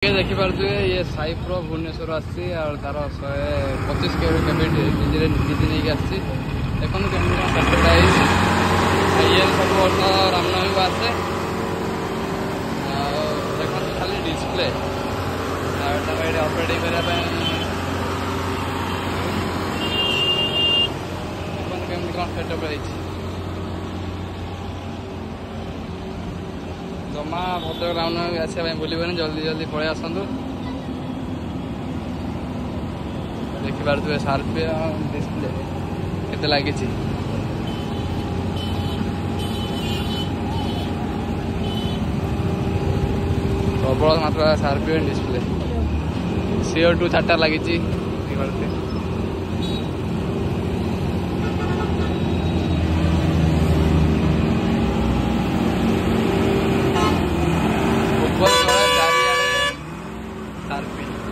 ये देखिपे ये साई प्रो भुवनेश्वर आसी तार 125 कैपेसिटी डीजे नहीं आसी देखो कैप्टाइज ये सब वर्ष रामनवमी को आसे देखो खाली डिस्प्ले ऑपरेटिंग करने केमती कौन सेटअप रही जमा भद्रक रामनवमी आसा भूलबे जल्दी जल्दी पलि आसतु देखिपे सार्पी डिस्प्ले केते लगी प्रबल मात्रा सार्पी डिस्प्ले CO2 चार्टा लगी सार्पी